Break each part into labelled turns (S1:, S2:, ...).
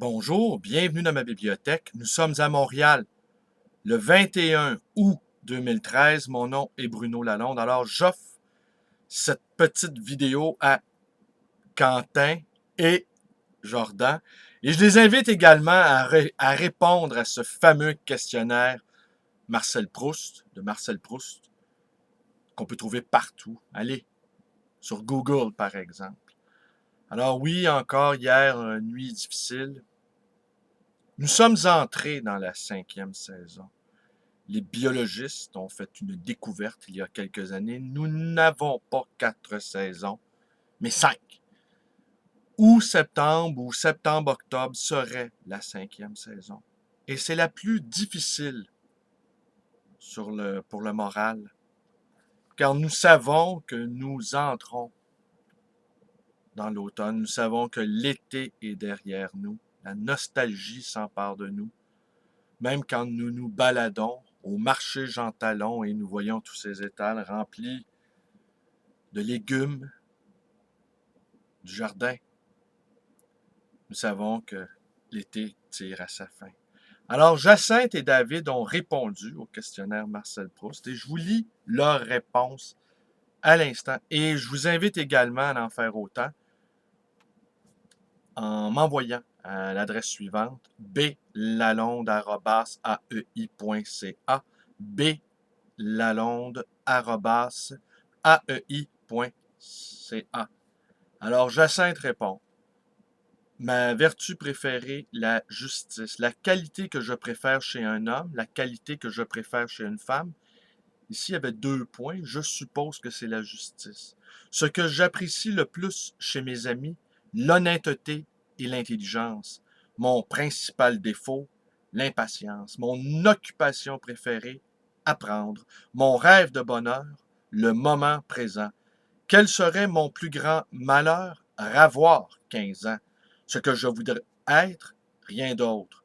S1: Bonjour, bienvenue dans ma bibliothèque. Nous sommes à Montréal le 21 août 2013. Mon nom est Bruno Lalonde. Alors, j'offre cette petite vidéo à Quentin et Jordan. Et je les invite également à répondre à ce fameux questionnaire de Marcel Proust, qu'on peut trouver partout. Allez, sur Google par exemple. Alors oui, encore hier, une nuit difficile. Nous sommes entrés dans la 5e saison. Les biologistes ont fait une découverte il y a quelques années. Nous n'avons pas 4 saisons, mais 5. Ou septembre-octobre serait la 5e saison. Et c'est la plus difficile pour le moral, car nous savons que nous entrons dans l'automne. Nous savons que l'été est derrière nous. La nostalgie s'empare de nous. Même quand nous nous baladons au marché Jean Talon et nous voyons tous ces étals remplis de légumes du jardin, nous savons que l'été tire à sa fin. Alors, Jacinthe et David ont répondu au questionnaire Marcel Proust et je vous lis leurs réponses à l'instant. Et je vous invite également à en faire autant en m'envoyant à l'adresse suivante blalonde@aei.ca blalonde@aei.ca. Alors, Jacinthe répond. Ma vertu préférée, la justice. La qualité que je préfère chez un homme, la qualité que je préfère chez une femme. Ici, il y avait 2 points. Je suppose que c'est la justice. Ce que j'apprécie le plus chez mes amis, l'honnêteté et l'intelligence. Mon principal défaut, l'impatience. Mon occupation préférée, apprendre. Mon rêve de bonheur, le moment présent. Quel serait mon plus grand malheur? Ravoir 15 ans. Ce que je voudrais être, rien d'autre.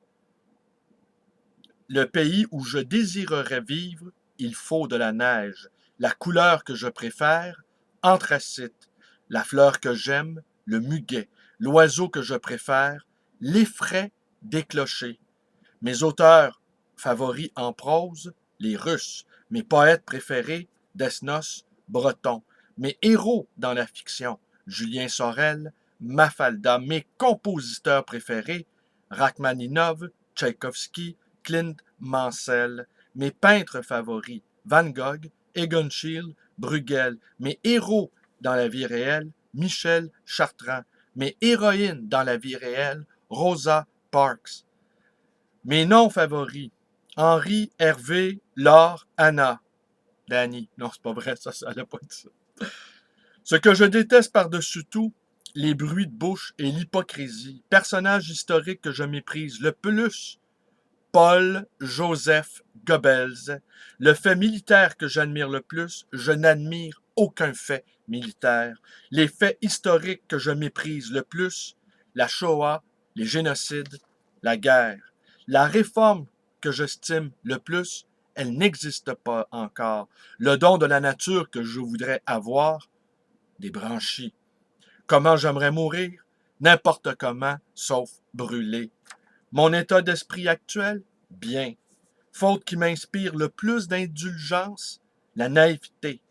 S1: Le pays où je désirerais vivre, il faut de la neige. La couleur que je préfère, anthracite. La fleur que j'aime, le muguet. L'oiseau que je préfère, l'effraie des clochers. Mes auteurs favoris en prose, les Russes. Mes poètes préférés, Desnos, Breton. Mes héros dans la fiction, Julien Sorel, Mafalda. Mes compositeurs préférés, Rachmaninov, Tchaïkovski, Clint Mansell. Mes peintres favoris, Van Gogh, Egon Schiele, Bruegel. Mes héros dans la vie réelle, Michel Chartrand. Mes héroïnes dans la vie réelle, Rosa Parks. Mes noms favoris, Henri, Hervé, Laure, Anna. Danny. Non, c'est pas vrai, ça n'a pas dit ça. Ce que je déteste par-dessus tout, les bruits de bouche et l'hypocrisie. Personnage historique que je méprise le plus, Paul Joseph Goebbels. Le fait militaire que j'admire le plus, je n'admire aucun fait militaire. Les faits historiques que je méprise le plus, la Shoah, les génocides, la guerre. La réforme que j'estime le plus, elle n'existe pas encore. Le don de la nature que je voudrais avoir, des branchies. Comment j'aimerais mourir? N'importe comment, sauf brûler. Mon état d'esprit actuel? Bien. Faute qui m'inspire le plus d'indulgence? La naïveté.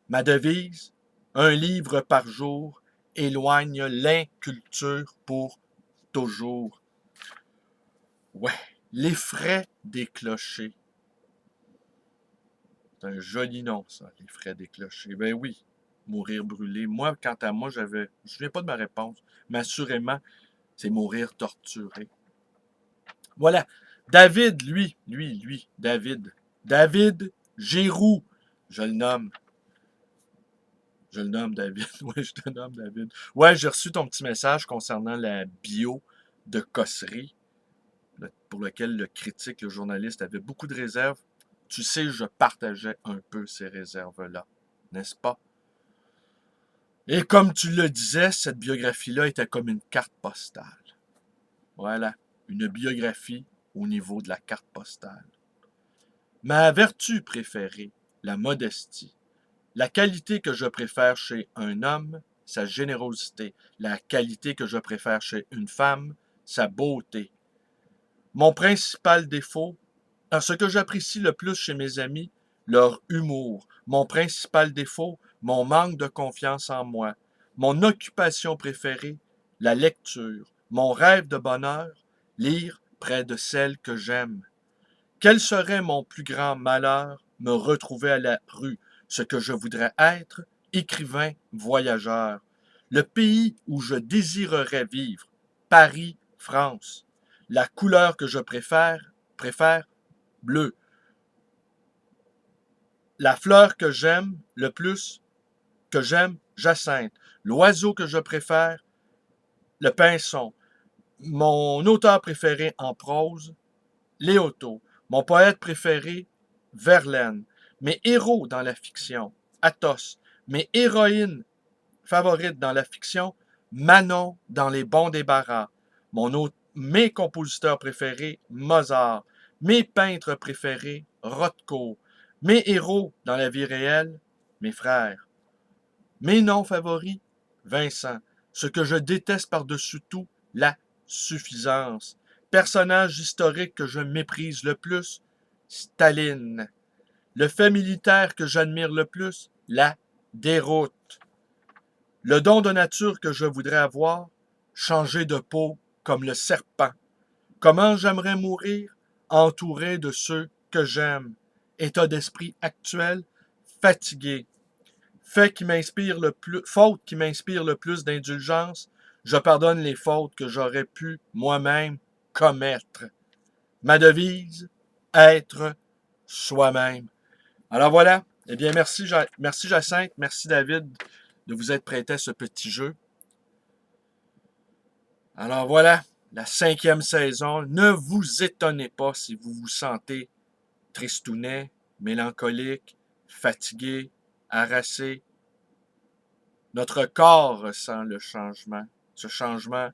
S1: Ma devise? Un livre par jour éloigne l'inculture pour toujours. Ouais, l'effraie des clochers. C'est un joli nom, ça, l'effraie des clochers. Ben oui, mourir brûlé. Moi, quant à moi, je me souviens pas de ma réponse, mais assurément, c'est mourir torturé. Voilà. David, David. David Giroux. Je le nomme. Je le nomme David. Oui, je te nomme David. Ouais, j'ai reçu ton petit message concernant la bio de Cossery, pour lequel le critique, le journaliste, avait beaucoup de réserves. Tu sais, je partageais un peu ces réserves-là, n'est-ce pas? Et comme tu le disais, cette biographie-là était comme une carte postale. Voilà, une biographie au niveau de la carte postale. Ma vertu préférée, la modestie. La qualité que je préfère chez un homme, sa générosité. La qualité que je préfère chez une femme, sa beauté. Mon principal défaut, ce que j'apprécie le plus chez mes amis, leur humour. Mon principal défaut, mon manque de confiance en moi. Mon occupation préférée, la lecture. Mon rêve de bonheur, lire près de celle que j'aime. Quel serait mon plus grand malheur? Me retrouver à la rue. Ce que je voudrais être, écrivain, voyageur. Le pays où je désirerais vivre, Paris, France. La couleur que je préfère, bleu. La fleur que j'aime le plus, que j'aime, Jacinthe. L'oiseau que je préfère, le pinson. Mon auteur préféré en prose, Léoto. Mon poète préféré, Verlaine. Mes héros dans la fiction, Athos. Mes héroïnes favorites dans la fiction, Manon dans Les Bons Débarras. Mes compositeurs préférés, Mozart. Mes peintres préférés, Rothko. Mes héros dans la vie réelle, mes frères. Mes noms favoris, Vincent. Ce que je déteste par-dessus tout, la suffisance. Personnage historique que je méprise le plus, Staline. Le fait militaire que j'admire le plus, la déroute. Le don de nature que je voudrais avoir, changer de peau comme le serpent. Comment j'aimerais mourir? Entouré de ceux que j'aime. État d'esprit actuel, fatigué. Faute qui m'inspire le plus d'indulgence, je pardonne les fautes que j'aurais pu moi-même commettre. Ma devise, être soi-même. Alors voilà. Eh bien, merci Jacinthe, merci David de vous être prêté à ce petit jeu. Alors voilà, la 5e saison. Ne vous étonnez pas si vous vous sentez tristounet, mélancolique, fatigué, harassé. Notre corps ressent le changement. Ce changement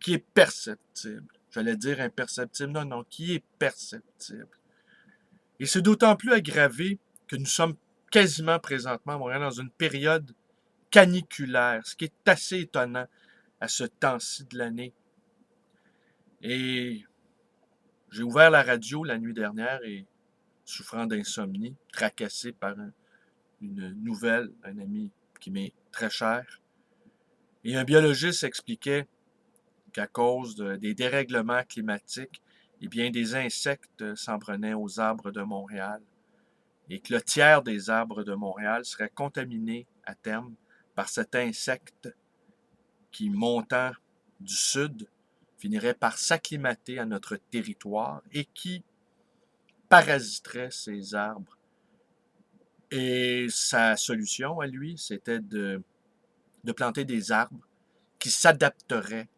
S1: qui est perceptible. J'allais dire imperceptible, non, qui est perceptible. Et c'est d'autant plus aggravé que nous sommes quasiment présentement à Montréal dans une période caniculaire, ce qui est assez étonnant à ce temps-ci de l'année. Et j'ai ouvert la radio la nuit dernière et souffrant d'insomnie, tracassé par une nouvelle, un ami qui m'est très cher. Et un biologiste expliquait qu'à cause des dérèglements climatiques, eh bien, des insectes s'en prenaient aux arbres de Montréal et que le tiers des arbres de Montréal seraient contaminés à terme par cet insecte qui, montant du sud, finirait par s'acclimater à notre territoire et qui parasiterait ces arbres. Et sa solution à lui, c'était de planter des arbres qui s'adapteraient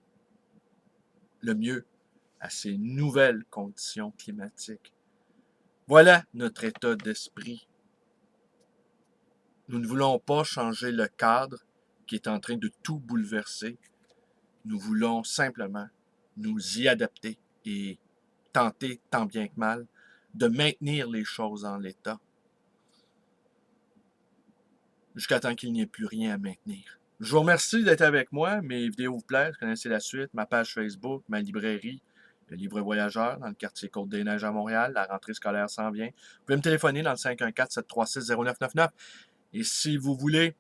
S1: le mieux à ces nouvelles conditions climatiques. Voilà notre état d'esprit. Nous ne voulons pas changer le cadre qui est en train de tout bouleverser. Nous voulons simplement nous y adapter et tenter, tant bien que mal, de maintenir les choses en l'état jusqu'à temps qu'il n'y ait plus rien à maintenir. Je vous remercie d'être avec moi. Mes vidéos vous plaisent, vous connaissez la suite. Ma page Facebook, ma librairie, le livre voyageur dans le quartier Côte-des-Neiges à Montréal. La rentrée scolaire s'en vient. Vous pouvez me téléphoner dans le 514-736-0999. Et si vous voulez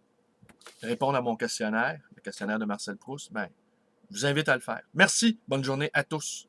S1: répondre à mon questionnaire, le questionnaire de Marcel Proust, je vous invite à le faire. Merci. Bonne journée à tous.